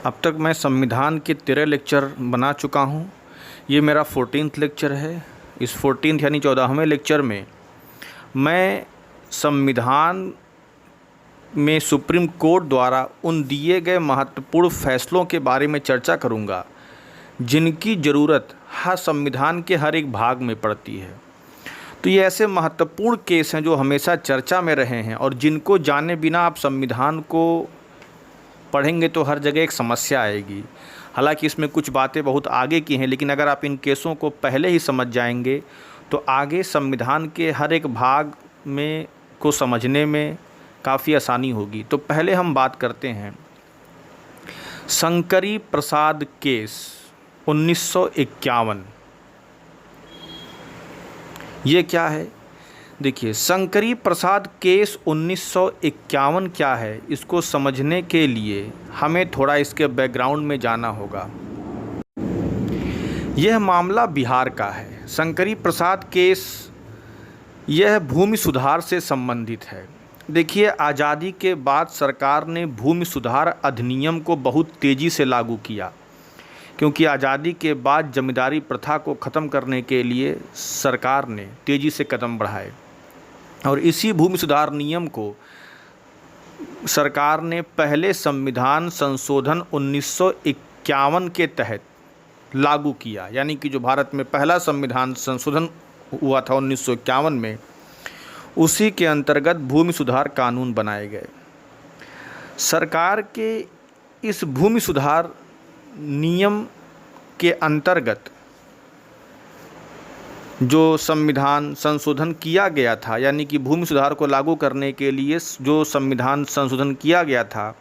अब तक मैं संविधान के 13 लेक्चर बना चुका हूँ। ये मेरा 14th लेक्चर है। इस 14th यानी 14वें लेक्चर में मैं संविधान में सुप्रीम कोर्ट द्वारा उन दिए गए महत्वपूर्ण फैसलों के बारे में चर्चा करूँगा जिनकी ज़रूरत हर संविधान के हर एक भाग में पड़ती है। तो ये ऐसे महत्वपूर्ण केस हैं जो हमेशा चर्चा में रहे हैं और जिनको जाने बिना आप संविधान को पढ़ेंगे तो हर जगह एक समस्या आएगी। हालांकि इसमें कुछ बातें बहुत आगे की हैं, लेकिन अगर आप इन केसों को पहले ही समझ जाएंगे तो आगे संविधान के हर एक भाग में को समझने में काफ़ी आसानी होगी। तो पहले हम बात करते हैं शंकरी प्रसाद केस 1951। ये क्या है? देखिए, शंकरी प्रसाद केस 1951 क्या है, इसको समझने के लिए हमें थोड़ा इसके बैकग्राउंड में जाना होगा। यह मामला बिहार का है। शंकरी प्रसाद केस यह भूमि सुधार से संबंधित है। देखिए, आज़ादी के बाद सरकार ने भूमि सुधार अधिनियम को बहुत तेज़ी से लागू किया, क्योंकि आज़ादी के बाद जमींदारी प्रथा को ख़त्म करने के लिए सरकार ने तेज़ी से कदम बढ़ाए और इसी भूमि सुधार नियम को सरकार ने पहले संविधान संशोधन 1951 के तहत लागू किया। यानी कि जो भारत में पहला संविधान संशोधन हुआ था 1951 में, उसी के अंतर्गत भूमि सुधार कानून बनाए गए। सरकार के इस भूमि सुधार नियम के अंतर्गत जो संविधान संशोधन किया गया था, यानी कि भूमि सुधार को लागू करने के लिए जो संविधान संशोधन किया गया था,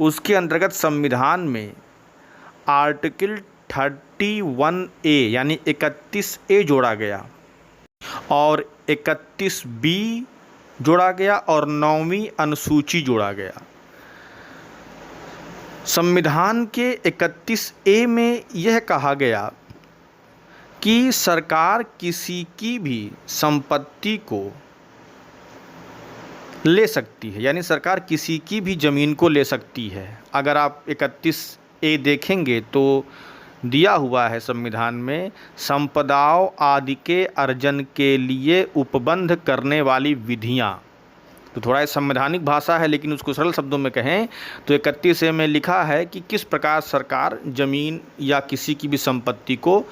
उसके अंतर्गत संविधान में आर्टिकल 31A यानी 31A जोड़ा गया और 31B जोड़ा गया और 9वीं अनुसूची जोड़ा गया। संविधान के 31A में यह कहा गया कि सरकार किसी की भी संपत्ति को ले सकती है, यानी सरकार किसी की भी ज़मीन को ले सकती है। अगर आप 31A देखेंगे तो दिया हुआ है संविधान में, संपदाओं आदि के अर्जन के लिए उपबंध करने वाली विधियां। तो थोड़ा संवैधानिक भाषा है, लेकिन उसको सरल शब्दों में कहें तो 31A में लिखा है कि किस प्रकार सरकार ज़मीन या किसी की भी संपत्ति को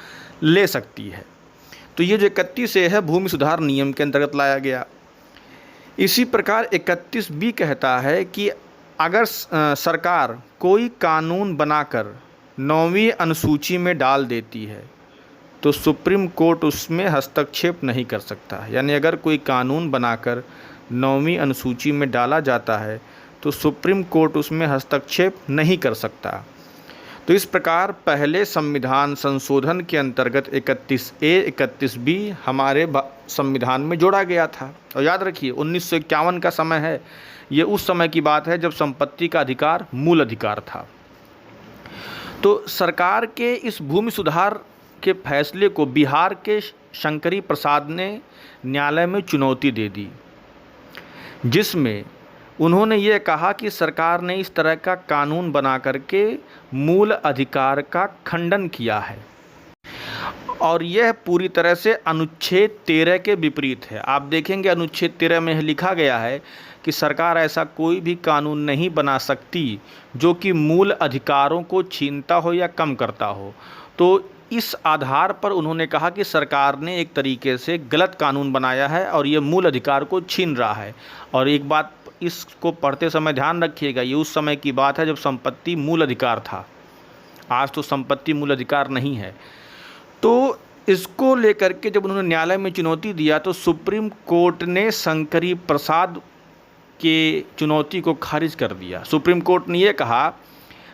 ले सकती है। तो ये जो 31A है भूमि सुधार नियम के अंतर्गत लाया गया। इसी प्रकार 31B कहता है कि अगर सरकार कोई कानून बनाकर 9वीं अनुसूची में डाल देती है तो सुप्रीम कोर्ट उसमें हस्तक्षेप नहीं कर सकता। यानी अगर कोई कानून बनाकर 9वीं अनुसूची में डाला जाता है तो सुप्रीम कोर्ट उसमें हस्तक्षेप नहीं कर सकता। तो इस प्रकार पहले संविधान संशोधन के अंतर्गत 31A 31B हमारे संविधान में जोड़ा गया था। और याद रखिए 1951 का समय है, ये उस समय की बात है जब संपत्ति का अधिकार मूल अधिकार था। तो सरकार के इस भूमि सुधार के फैसले को बिहार के शंकरी प्रसाद ने न्यायालय में चुनौती दे दी, जिसमें उन्होंने ये कहा कि सरकार ने इस तरह का कानून बना करके मूल अधिकार का खंडन किया है और यह पूरी तरह से अनुच्छेद 13 के विपरीत है। आप देखेंगे अनुच्छेद 13 में लिखा गया है कि सरकार ऐसा कोई भी कानून नहीं बना सकती जो कि मूल अधिकारों को छीनता हो या कम करता हो। तो इस आधार पर उन्होंने कहा कि सरकार ने एक तरीके से गलत कानून बनाया है और ये मूल अधिकार को छीन रहा है। और एक बात इसको पढ़ते समय ध्यान रखिएगा, ये उस समय की बात है जब संपत्ति मूल अधिकार था। आज तो संपत्ति मूल अधिकार नहीं है। तो इसको लेकर के जब उन्होंने न्यायालय में चुनौती दिया तो सुप्रीम कोर्ट ने शंकरी प्रसाद के चुनौती को खारिज कर दिया। सुप्रीम कोर्ट ने यह कहा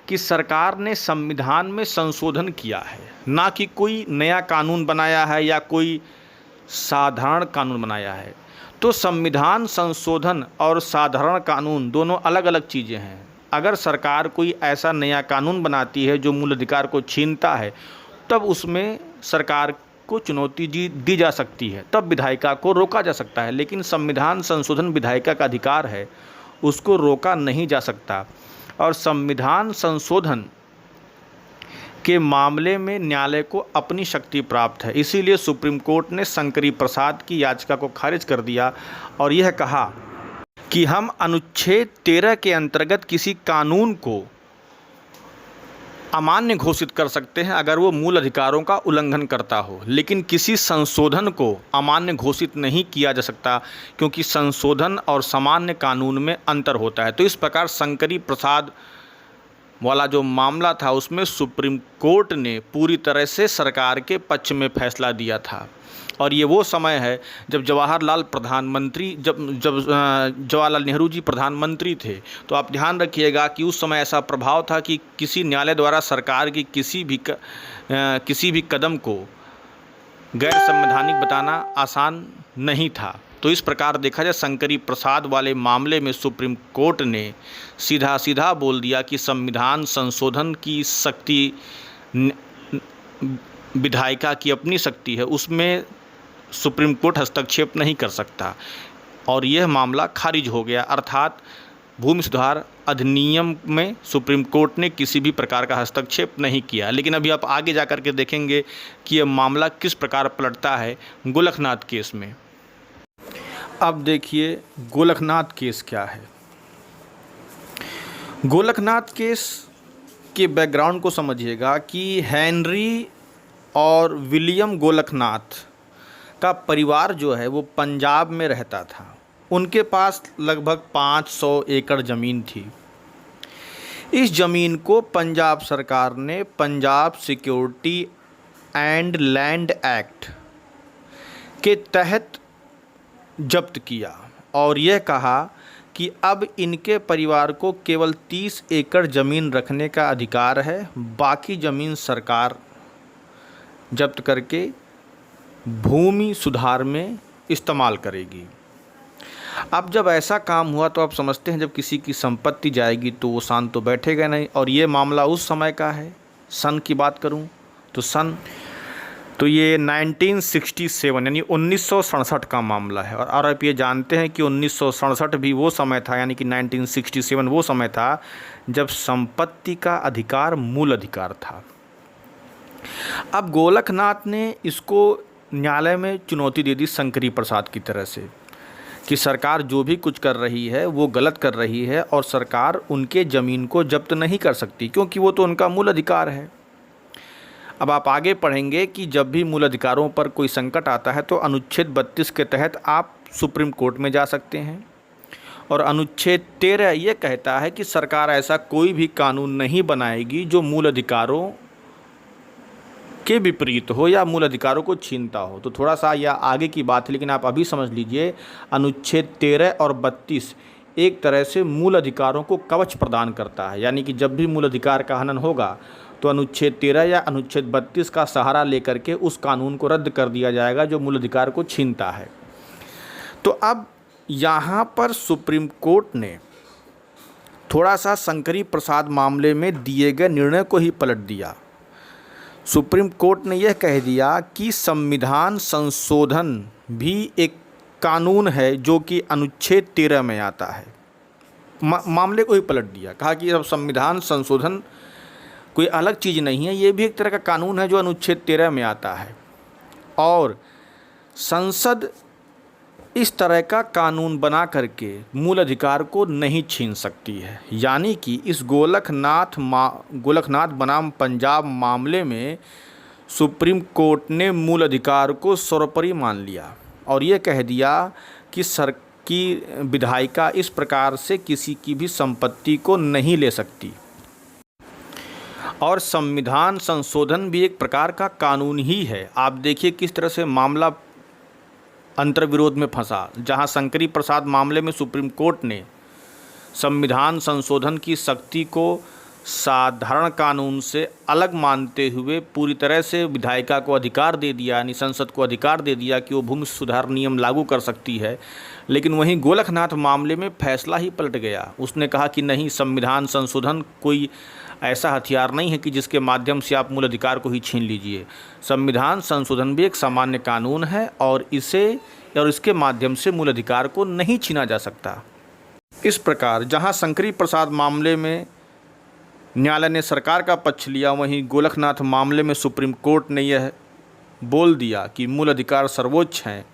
कि सरकार ने संविधान में संशोधन किया है, ना कि कोई नया कानून बनाया है या कोई साधारण कानून बनाया है। तो संविधान संशोधन और साधारण कानून दोनों अलग अलग चीज़ें हैं। अगर सरकार कोई ऐसा नया कानून बनाती है जो मूल अधिकार को छीनता है, तब उसमें सरकार को चुनौती दी जा सकती है, तब विधायिका को रोका जा सकता है। लेकिन संविधान संशोधन विधायिका का अधिकार है, उसको रोका नहीं जा सकता। और संविधान संशोधन के मामले में न्यायालय को अपनी शक्ति प्राप्त है। इसीलिए सुप्रीम कोर्ट ने शंकरी प्रसाद की याचिका को खारिज कर दिया और यह कहा कि हम अनुच्छेद 13 के अंतर्गत किसी कानून को अमान्य घोषित कर सकते हैं अगर वो मूल अधिकारों का उल्लंघन करता हो, लेकिन किसी संशोधन को अमान्य घोषित नहीं किया जा सकता, क्योंकि संशोधन और सामान्य कानून में अंतर होता है। तो इस प्रकार शंकरी प्रसाद वाला जो मामला था उसमें सुप्रीम कोर्ट ने पूरी तरह से सरकार के पक्ष में फैसला दिया था। और ये वो समय है जब जवाहरलाल नेहरू जी प्रधानमंत्री थे। तो आप ध्यान रखिएगा कि उस समय ऐसा प्रभाव था कि किसी न्यायालय द्वारा सरकार की किसी भी कदम को गैर संवैधानिक बताना आसान नहीं था। तो इस प्रकार देखा जाए शंकरी प्रसाद वाले मामले में सुप्रीम कोर्ट ने सीधा बोल दिया कि संविधान संशोधन की शक्ति विधायिका की अपनी शक्ति है, उसमें सुप्रीम कोर्ट हस्तक्षेप नहीं कर सकता, और यह मामला खारिज हो गया। अर्थात भूमि सुधार अधिनियम में सुप्रीम कोर्ट ने किसी भी प्रकार का हस्तक्षेप नहीं किया। लेकिन अभी आप आगे जा कर के देखेंगे कि यह मामला किस प्रकार पलटता है गोलखनाथ केस में। अब देखिए गोलखनाथ केस क्या है। गोलखनाथ केस के बैकग्राउंड को समझिएगा कि हेनरी और विलियम गोलखनाथ का परिवार जो है वो पंजाब में रहता था। उनके पास लगभग 500 एकड़ ज़मीन थी। इस ज़मीन को पंजाब सरकार ने Punjab security and land act के तहत जब्त किया और यह कहा कि अब इनके परिवार को केवल 30 एकड़ ज़मीन रखने का अधिकार है, बाकी ज़मीन सरकार जब्त करके भूमि सुधार में इस्तेमाल करेगी। अब जब ऐसा काम हुआ तो आप समझते हैं जब किसी की संपत्ति जाएगी तो वो शांत तो बैठेगा नहीं। और ये मामला उस समय का है, सन की बात करूं तो ये 1967 यानी 1967 का मामला है। और आप ये जानते हैं कि 1967 भी वो समय था, यानी कि 1967 वो समय था जब संपत्ति का अधिकार मूल अधिकार था। अब गोलखनाथ ने इसको न्यायालय में चुनौती दे दी शंकरी प्रसाद की तरह से कि सरकार जो भी कुछ कर रही है वो गलत कर रही है और सरकार उनके ज़मीन को जब्त नहीं कर सकती, क्योंकि वो तो उनका मूल अधिकार है। अब आप आगे पढ़ेंगे कि जब भी मूल अधिकारों पर कोई संकट आता है तो अनुच्छेद 32 के तहत आप सुप्रीम कोर्ट में जा सकते हैं। और अनुच्छेद 13 ये कहता है कि सरकार ऐसा कोई भी कानून नहीं बनाएगी जो मूल अधिकारों के विपरीत हो या मूल अधिकारों को छीनता हो। तो थोड़ा सा यह आगे की बात है, लेकिन आप अभी समझ लीजिए अनुच्छेद 13 और 32 एक तरह से मूल अधिकारों को कवच प्रदान करता है। यानी कि जब भी मूल अधिकार का हनन होगा तो अनुच्छेद 13 या अनुच्छेद 32 का सहारा लेकर के उस कानून को रद्द कर दिया जाएगा जो मूल अधिकार को छीनता है। तो अब यहाँ पर सुप्रीम कोर्ट ने थोड़ा सा शंकरी प्रसाद मामले में दिए गए निर्णय को ही पलट दिया। सुप्रीम कोर्ट ने यह कह दिया कि संविधान संशोधन भी एक कानून है जो कि अनुच्छेद 13 में आता है। मामले को ही पलट दिया, कहा कि अब संविधान संशोधन कोई अलग चीज़ नहीं है, ये भी एक तरह का कानून है जो अनुच्छेद 13 में आता है और संसद इस तरह का कानून बना करके मूल अधिकार को नहीं छीन सकती है। यानी कि इस गोलखनाथ बनाम पंजाब मामले में सुप्रीम कोर्ट ने मूल अधिकार को सर्वोपरि मान लिया और ये कह दिया कि विधायिका इस प्रकार से किसी की भी संपत्ति को नहीं ले सकती। और संविधान संशोधन भी एक प्रकार का कानून ही है। आप देखिए किस तरह से मामला अंतर्विरोध में फंसा, जहां शंकरी प्रसाद मामले में सुप्रीम कोर्ट ने संविधान संशोधन की शक्ति को साधारण कानून से अलग मानते हुए पूरी तरह से विधायिका को अधिकार दे दिया, यानी संसद को अधिकार दे दिया कि वो भूमि सुधार नियम लागू कर सकती है। लेकिन वहीं गोलखनाथ मामले में फैसला ही पलट गया। उसने कहा कि नहीं, संविधान संशोधन कोई ऐसा हथियार नहीं है कि जिसके माध्यम से आप मूल अधिकार को ही छीन लीजिए। संविधान संशोधन भी एक सामान्य कानून है और इसके माध्यम से मूल अधिकार को नहीं छीना जा सकता। इस प्रकार जहां शंकरी प्रसाद मामले में न्यायालय ने सरकार का पक्ष लिया। वहीं गोलकनाथ मामले में सुप्रीम कोर्ट ने यह बोल दिया कि मूल अधिकार सर्वोच्च हैं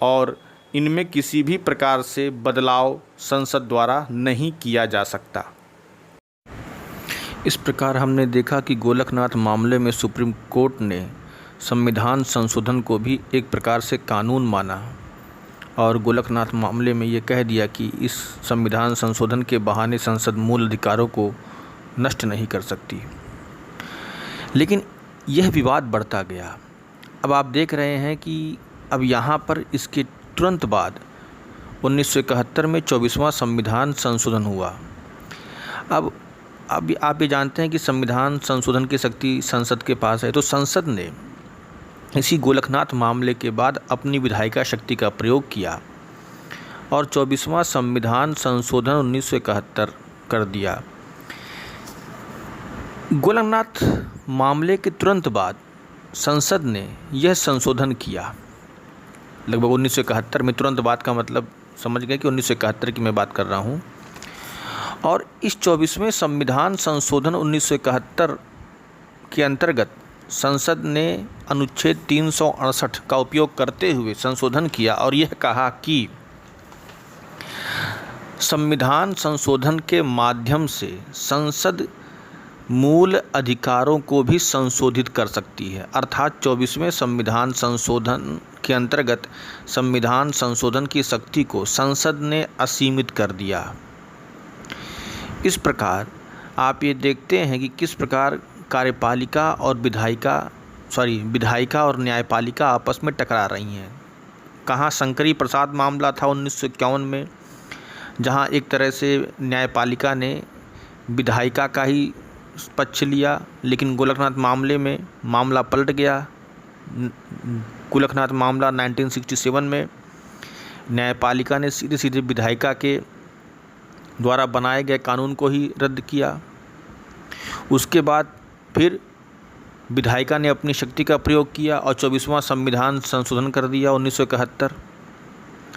और इनमें किसी भी प्रकार से बदलाव संसद द्वारा नहीं किया जा सकता। इस प्रकार हमने देखा कि गोलकनाथ मामले में सुप्रीम कोर्ट ने संविधान संशोधन को भी एक प्रकार से कानून माना और गोलकनाथ मामले में ये कह दिया कि इस संविधान संशोधन के बहाने संसद मूल अधिकारों को नष्ट नहीं कर सकती। लेकिन यह विवाद बढ़ता गया। अब आप देख रहे हैं कि अब यहाँ पर इसके तुरंत बाद 1971 में 24वां संविधान संशोधन हुआ। अब आप ये जानते हैं कि संविधान संशोधन की शक्ति संसद के पास है, तो संसद ने इसी गोलकनाथ मामले के बाद अपनी विधायिका शक्ति का प्रयोग किया और 24वां संविधान संशोधन 1971 कर दिया। गोलकनाथ मामले के तुरंत बाद संसद ने यह संशोधन किया, लगभग 1971 में। तुरंत बाद का मतलब समझ गए कि 1971 की मैं बात कर रहा हूँ। और इस 24वें संविधान संशोधन 1971 के अंतर्गत संसद ने अनुच्छेद 368 का उपयोग करते हुए संशोधन किया और यह कहा कि संविधान संशोधन के माध्यम से संसद मूल अधिकारों को भी संशोधित कर सकती है। अर्थात 24वें संविधान संशोधन के अंतर्गत संविधान संशोधन की शक्ति को संसद ने असीमित कर दिया। इस प्रकार आप ये देखते हैं कि किस प्रकार कार्यपालिका और विधायिका और न्यायपालिका आपस में टकरा रही हैं। कहाँ शंकरी प्रसाद मामला था 1951 में, जहाँ एक तरह से न्यायपालिका ने विधायिका का ही पक्ष लिया, लेकिन गोलकनाथ मामले में मामला पलट गया। गोलकनाथ मामला 1967 में न्यायपालिका ने सीधे सीधे विधायिका के द्वारा बनाए गए कानून को ही रद्द किया। उसके बाद फिर विधायिका ने अपनी शक्ति का प्रयोग किया और 24वां संविधान संशोधन कर दिया 1971,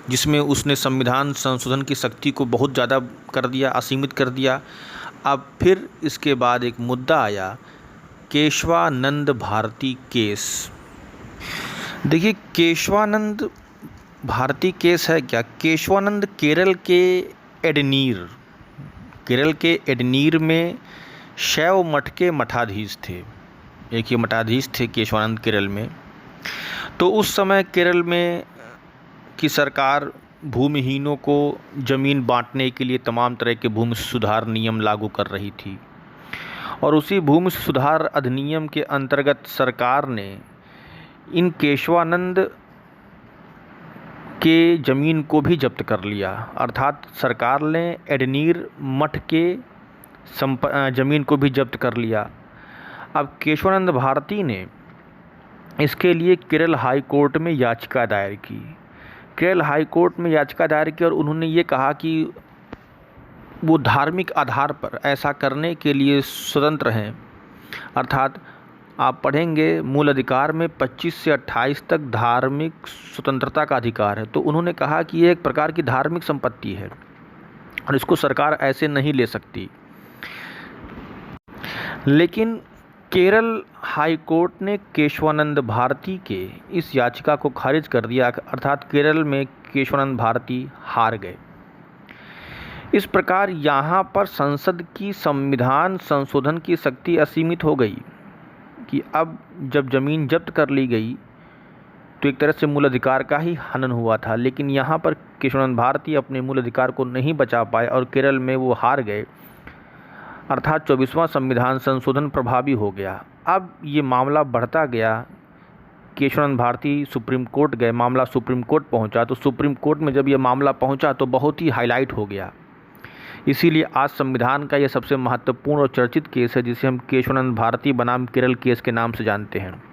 जिसमें उसने संविधान संशोधन की शक्ति को बहुत ज़्यादा कर दिया, असीमित कर दिया। अब फिर इसके बाद एक मुद्दा आया, केशवानंद भारती केस। देखिए, केशवानंद भारती केस है क्या? केशवानंद केरल के एडनीर में शैव मठ के मठाधीश थे। एक ही मठाधीश थे केशवानंद केरल में। तो उस समय केरल में की सरकार भूमिहीनों को ज़मीन बांटने के लिए तमाम तरह के भूमि सुधार नियम लागू कर रही थी और उसी भूमि सुधार अधिनियम के अंतर्गत सरकार ने इन केशवानंद के ज़मीन को भी जब्त कर लिया। अर्थात सरकार ने एडनीर मठ के ज़मीन को भी जब्त कर लिया। अब केशवानंद भारती ने इसके लिए केरल हाई कोर्ट में याचिका दायर की। केरल हाई कोर्ट में याचिका दायर की और उन्होंने ये कहा कि वो धार्मिक आधार पर ऐसा करने के लिए स्वतंत्र हैं। अर्थात आप पढ़ेंगे मूल अधिकार में 25 से 28 तक धार्मिक स्वतंत्रता का अधिकार है। तो उन्होंने कहा कि ये एक प्रकार की धार्मिक संपत्ति है और इसको सरकार ऐसे नहीं ले सकती। लेकिन केरल हाई कोर्ट ने केशवानंद भारती के इस याचिका को खारिज कर दिया। अर्थात केरल में केशवानंद भारती हार गए। इस प्रकार यहाँ पर संसद की संविधान संशोधन की शक्ति असीमित हो गई कि अब जब ज़मीन जब्त कर ली गई तो एक तरह से मूल अधिकार का ही हनन हुआ था। लेकिन यहाँ पर केशवानंद भारती अपने मूल अधिकार को नहीं बचा पाए और केरल में वो हार गए। अर्थात 24वां संविधान संशोधन प्रभावी हो गया। अब ये मामला बढ़ता गया। केशवानंद भारती सुप्रीम कोर्ट गए, मामला सुप्रीम कोर्ट पहुंचा। तो सुप्रीम कोर्ट में जब ये मामला पहुंचा तो बहुत ही हाईलाइट हो गया। इसीलिए आज संविधान का ये सबसे महत्वपूर्ण और चर्चित केस है, जिसे हम केशवानंद भारती बनाम केरल केस के नाम से जानते हैं।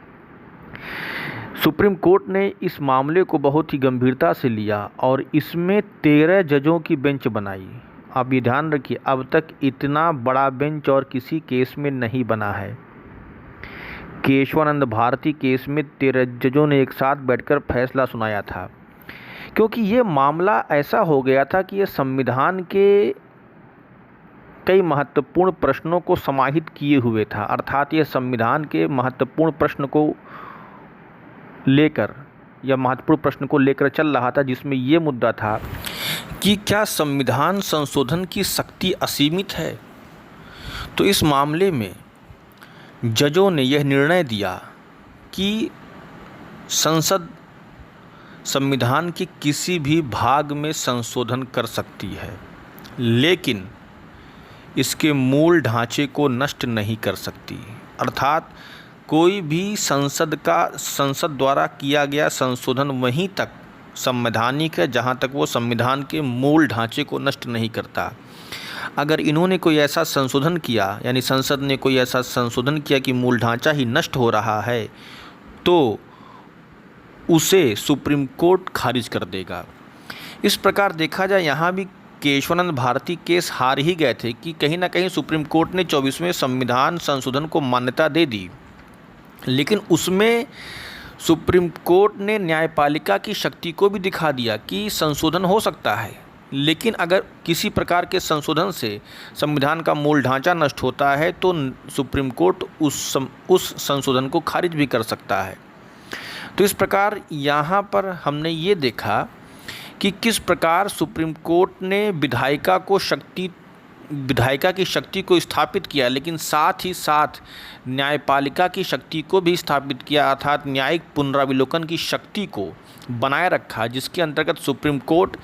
सुप्रीम कोर्ट ने इस मामले को बहुत ही गंभीरता से लिया और इसमें 13 जजों की बेंच बनाई। आप ये ध्यान रखिए, अब तक इतना बड़ा बेंच और किसी केस में नहीं बना है। केशवानंद भारती केस में 13 जजों ने एक साथ बैठकर फैसला सुनाया था, क्योंकि ये मामला ऐसा हो गया था कि ये संविधान के कई महत्वपूर्ण प्रश्नों को समाहित किए हुए था। अर्थात ये संविधान के महत्वपूर्ण प्रश्न को लेकर या महत्वपूर्ण प्रश्न को लेकर चल रहा था, जिसमें ये मुद्दा था कि क्या संविधान संशोधन की शक्ति असीमित है। तो इस मामले में जजों ने यह निर्णय दिया कि संसद संविधान के किसी भी भाग में संशोधन कर सकती है, लेकिन इसके मूल ढांचे को नष्ट नहीं कर सकती। अर्थात कोई भी संसद द्वारा किया गया संशोधन वहीं तक संवैधानिक है जहां तक वो संविधान के मूल ढांचे को नष्ट नहीं करता। अगर इन्होंने कोई ऐसा संशोधन किया, यानी संसद ने कोई ऐसा संशोधन किया कि मूल ढांचा ही नष्ट हो रहा है, तो उसे सुप्रीम कोर्ट खारिज कर देगा। इस प्रकार देखा जाए यहाँ भी केशवानंद भारती केस हार ही गए थे कि कहीं ना कहीं सुप्रीम कोर्ट ने 24वें संविधान संशोधन को मान्यता दे दी, लेकिन उसमें सुप्रीम कोर्ट ने न्यायपालिका की शक्ति को भी दिखा दिया कि संशोधन हो सकता है, लेकिन अगर किसी प्रकार के संशोधन से संविधान का मूल ढांचा नष्ट होता है तो सुप्रीम कोर्ट उस संशोधन को खारिज भी कर सकता है। तो इस प्रकार यहाँ पर हमने ये देखा कि किस प्रकार सुप्रीम कोर्ट ने विधायिका की शक्ति को स्थापित किया, लेकिन साथ ही साथ न्यायपालिका की शक्ति को भी स्थापित किया, अर्थात न्यायिक पुनरावलोकन की शक्ति को बनाए रखा, जिसके अंतर्गत सुप्रीम कोर्ट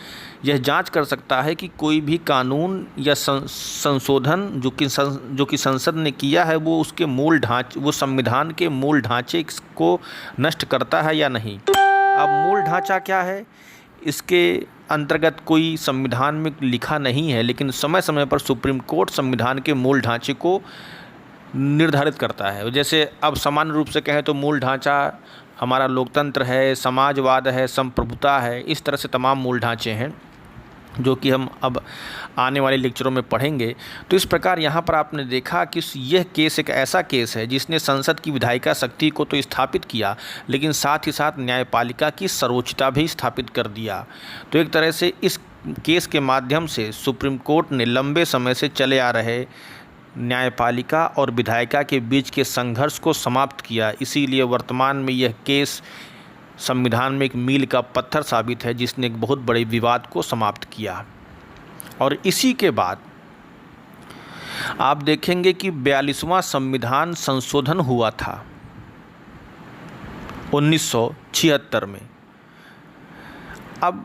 यह जांच कर सकता है कि कोई भी कानून या संशोधन जो कि संसद ने किया है वो संविधान के मूल ढांचे को नष्ट करता है या नहीं। अब मूल ढांचा क्या है, इसके अंतर्गत कोई संविधान में लिखा नहीं है, लेकिन समय समय पर सुप्रीम कोर्ट संविधान के मूल ढांचे को निर्धारित करता है। जैसे अब सामान्य रूप से कहें तो मूल ढांचा हमारा लोकतंत्र है, समाजवाद है, संप्रभुता है, इस तरह से तमाम मूल ढांचे हैं जो कि हम अब आने वाले लेक्चरों में पढ़ेंगे। तो इस प्रकार यहाँ पर आपने देखा कि यह केस एक ऐसा केस है जिसने संसद की विधायिका शक्ति को तो स्थापित किया, लेकिन साथ ही साथ न्यायपालिका की सर्वोच्चता भी स्थापित कर दिया। तो एक तरह से इस केस के माध्यम से सुप्रीम कोर्ट ने लंबे समय से चले आ रहे न्यायपालिका और विधायिका के बीच के संघर्ष को समाप्त किया। इसीलिए वर्तमान में यह केस संविधान में एक मील का पत्थर साबित है, जिसने एक बहुत बड़े विवाद को समाप्त किया। और इसी के बाद आप देखेंगे कि 42वां संविधान संशोधन हुआ था 1976 में। अब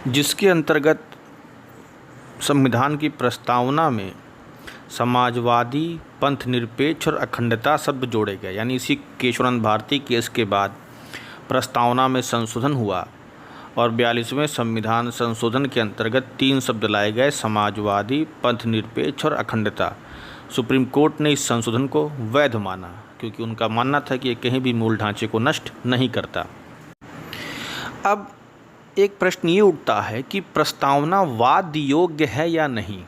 जिसके अंतर्गत संविधान की प्रस्तावना में समाजवादी, पंथ निरपेक्ष और अखंडता शब्द जोड़े गए, यानी इसी केशवानंद भारती केस के बाद प्रस्तावना में संशोधन हुआ और 42वें संविधान संशोधन के अंतर्गत 3 शब्द लाए गए, समाजवादी, पंथ निरपेक्ष और अखंडता। सुप्रीम कोर्ट ने इस संशोधन को वैध माना, क्योंकि उनका मानना था कि ये कहीं भी मूल ढांचे को नष्ट नहीं करता। अब एक प्रश्न ये उठता है कि प्रस्तावना वाद योग्य है या नहीं,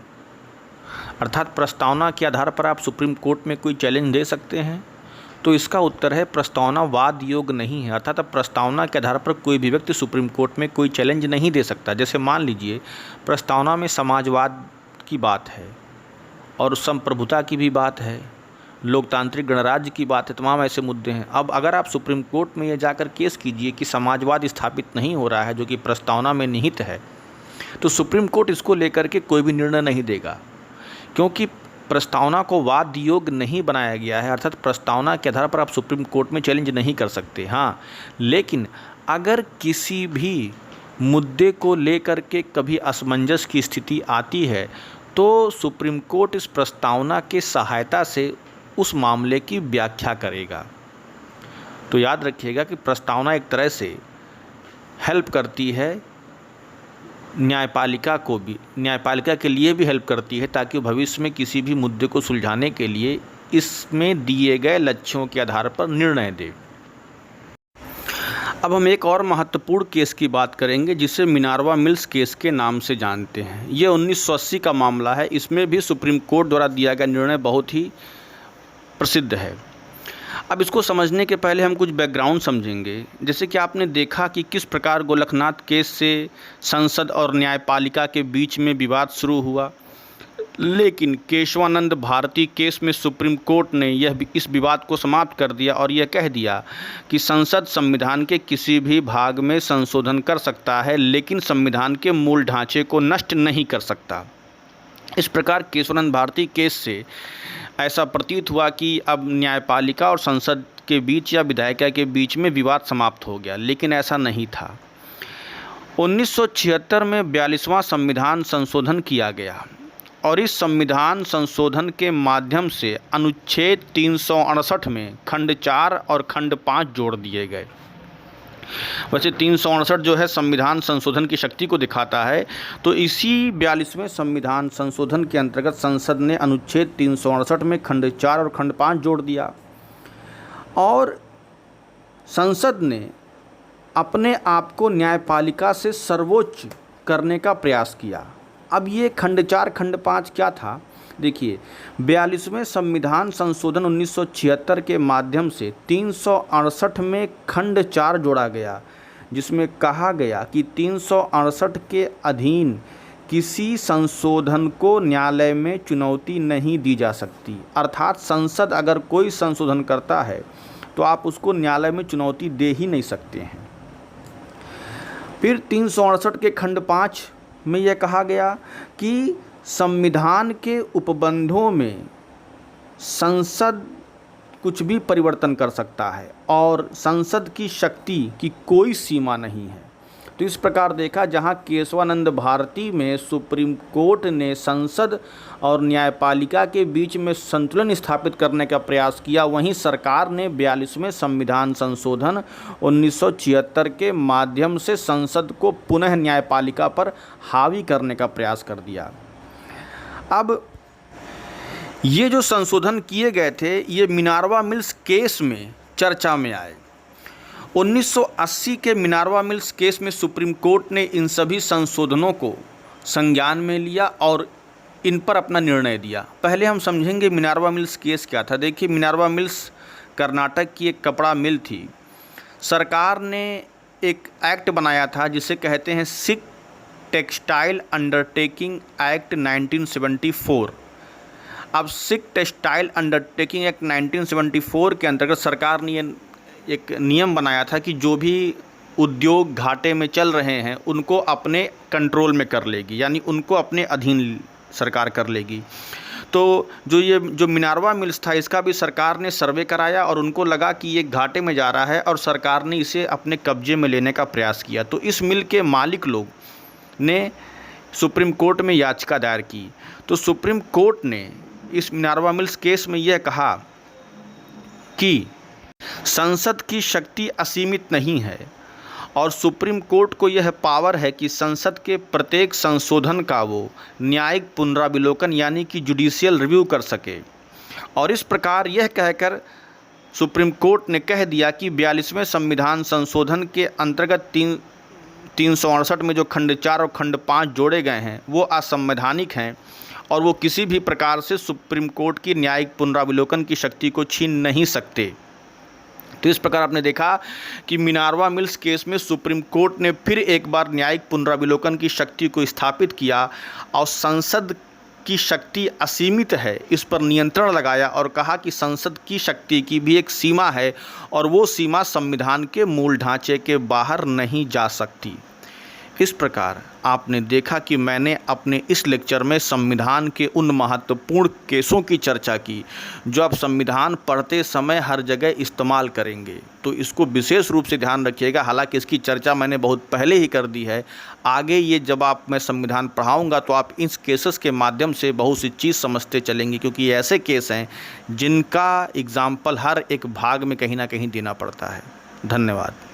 अर्थात प्रस्तावना के आधार पर आप सुप्रीम कोर्ट में कोई चैलेंज दे सकते हैं। तो इसका उत्तर है प्रस्तावना वाद योग्य नहीं है, अर्थात प्रस्तावना के आधार पर कोई भी व्यक्ति सुप्रीम कोर्ट में कोई चैलेंज नहीं दे सकता। जैसे मान लीजिए प्रस्तावना में समाजवाद की बात है और संप्रभुता की भी बात है, लोकतांत्रिक गणराज्य की बात है, तमाम ऐसे मुद्दे हैं। अब अगर आप सुप्रीम कोर्ट में ये जाकर केस कीजिए कि समाजवाद स्थापित नहीं हो रहा है जो कि प्रस्तावना में निहित है, तो सुप्रीम कोर्ट इसको लेकर के कोई भी निर्णय नहीं देगा, क्योंकि प्रस्तावना को वाद योग्य नहीं बनाया गया है। अर्थात प्रस्तावना के आधार पर आप सुप्रीम कोर्ट में चैलेंज नहीं कर सकते। हाँ, लेकिन अगर किसी भी मुद्दे को लेकर के कभी असमंजस की स्थिति आती है तो सुप्रीम कोर्ट इस प्रस्तावना के सहायता से उस मामले की व्याख्या करेगा। तो याद रखिएगा कि प्रस्तावना एक तरह से हेल्प करती है न्यायपालिका के लिए भी हेल्प करती है, ताकि भविष्य में किसी भी मुद्दे को सुलझाने के लिए इसमें दिए गए लक्ष्यों के आधार पर निर्णय दे। अब हम एक और महत्वपूर्ण केस की बात करेंगे जिसे मिनर्वा मिल्स केस के नाम से जानते हैं। यह 1980 का मामला है। इसमें भी सुप्रीम कोर्ट द्वारा दिया गया निर्णय बहुत ही प्रसिद्ध है। अब इसको समझने के पहले हम कुछ बैकग्राउंड समझेंगे। जैसे कि आपने देखा कि किस प्रकार गोलकनाथ केस से संसद और न्यायपालिका के बीच में विवाद शुरू हुआ। लेकिन केशवानंद भारती केस में सुप्रीम कोर्ट ने इस विवाद को समाप्त कर दिया और यह कह दिया कि संसद संविधान के किसी भी भाग में संशोधन कर सकता है, लेकिन संविधान के मूल ढांचे को नष्ट नहीं कर सकता। इस प्रकार केशवानंद भारती केस से ऐसा प्रतीत हुआ कि अब न्यायपालिका और संसद के बीच या विधायिका के बीच में विवाद समाप्त हो गया, लेकिन ऐसा नहीं था। 1976 में 42वां संविधान संशोधन किया गया और इस संविधान संशोधन के माध्यम से अनुच्छेद 368 में खंड 4 और खंड 5 जोड़ दिए गए। वैसे 368 जो है संविधान संशोधन की शक्ति को दिखाता है, तो इसी 42वें संविधान संशोधन के अंतर्गत संसद ने अनुच्छेद 368 में खंड 4 और खंड 5 जोड़ दिया और संसद ने अपने आप को न्यायपालिका से सर्वोच्च करने का प्रयास किया। अब ये खंड 4 खंड 5 क्या था? देखिए, 42वें संविधान संशोधन 1976 के माध्यम से 368 में खंड 4 जोड़ा गया, जिसमें कहा गया कि 368 के अधीन किसी संशोधन को न्यायालय में चुनौती नहीं दी जा सकती। अर्थात संसद अगर कोई संशोधन करता है तो आप उसको न्यायालय में चुनौती दे ही नहीं सकते हैं। फिर 368 के खंड 5 में यह कहा गया कि संविधान के उपबंधों में संसद कुछ भी परिवर्तन कर सकता है और संसद की शक्ति की कोई सीमा नहीं है। तो इस प्रकार देखा, जहां केशवानंद भारती में सुप्रीम कोर्ट ने संसद और न्यायपालिका के बीच में संतुलन स्थापित करने का प्रयास किया, वहीं सरकार ने 42वें संविधान संशोधन 1976 के माध्यम से संसद को पुनः न्यायपालिका पर हावी करने का प्रयास कर दिया। अब ये जो संशोधन किए गए थे, ये मिनर्वा मिल्स केस में चर्चा में आए। 1980 के मिनर्वा मिल्स केस में सुप्रीम कोर्ट ने इन सभी संशोधनों को संज्ञान में लिया और इन पर अपना निर्णय दिया। पहले हम समझेंगे मिनर्वा मिल्स केस क्या था। देखिए, मिनर्वा मिल्स कर्नाटक की एक कपड़ा मिल थी। सरकार ने एक एक्ट बनाया था जिसे कहते हैं सिख टेक्सटाइल अंडरटेकिंग एक्ट 1974। अब सिख टेक्सटाइल अंडरटेकिंग एक्ट 1974 के अंतर्गत सरकार ने एक नियम बनाया था कि जो भी उद्योग घाटे में चल रहे हैं उनको अपने कंट्रोल में कर लेगी, यानी उनको अपने अधीन सरकार कर लेगी। तो जो मिनर्वा मिल्स था, इसका भी सरकार ने सर्वे कराया और उनको लगा कि ये घाटे में जा रहा है और सरकार ने इसे अपने कब्जे में लेने का प्रयास किया। तो इस मिल के मालिक लोग ने सुप्रीम कोर्ट में याचिका दायर की। तो सुप्रीम कोर्ट ने इस मिनर्वा मिल्स केस में यह कहा कि संसद की शक्ति असीमित नहीं है और सुप्रीम कोर्ट को यह पावर है कि संसद के प्रत्येक संशोधन का वो न्यायिक पुनरावलोकन यानी कि जुडिशियल रिव्यू कर सके। और इस प्रकार यह कहकर सुप्रीम कोर्ट ने कह दिया कि 42वें संविधान संशोधन के अंतर्गत 368 में जो खंड 4 और खंड 5 जोड़े गए हैं वो असंवैधानिक हैं और वो किसी भी प्रकार से सुप्रीम कोर्ट की न्यायिक पुनरावलोकन की शक्ति को छीन नहीं सकते। तो इस प्रकार आपने देखा कि मिनर्वा मिल्स केस में सुप्रीम कोर्ट ने फिर एक बार न्यायिक पुनरावलोकन की शक्ति को स्थापित किया और संसद की शक्ति असीमित है इस पर नियंत्रण लगाया और कहा कि संसद की शक्ति की भी एक सीमा है और वो सीमा संविधान के मूल ढांचे के बाहर नहीं जा सकती। इस प्रकार आपने देखा कि मैंने अपने इस लेक्चर में संविधान के उन महत्वपूर्ण केसों की चर्चा की जो आप संविधान पढ़ते समय हर जगह इस्तेमाल करेंगे, तो इसको विशेष रूप से ध्यान रखिएगा। हालांकि इसकी चर्चा मैंने बहुत पहले ही कर दी है। आगे ये जब मैं संविधान पढ़ाऊंगा तो आप इन केसेस के माध्यम से बहुत सी चीज़ समझते चलेंगे, क्योंकि ये ऐसे केस हैं जिनका एग्जाम्पल हर एक भाग में कहीं ना कहीं देना पड़ता है। धन्यवाद।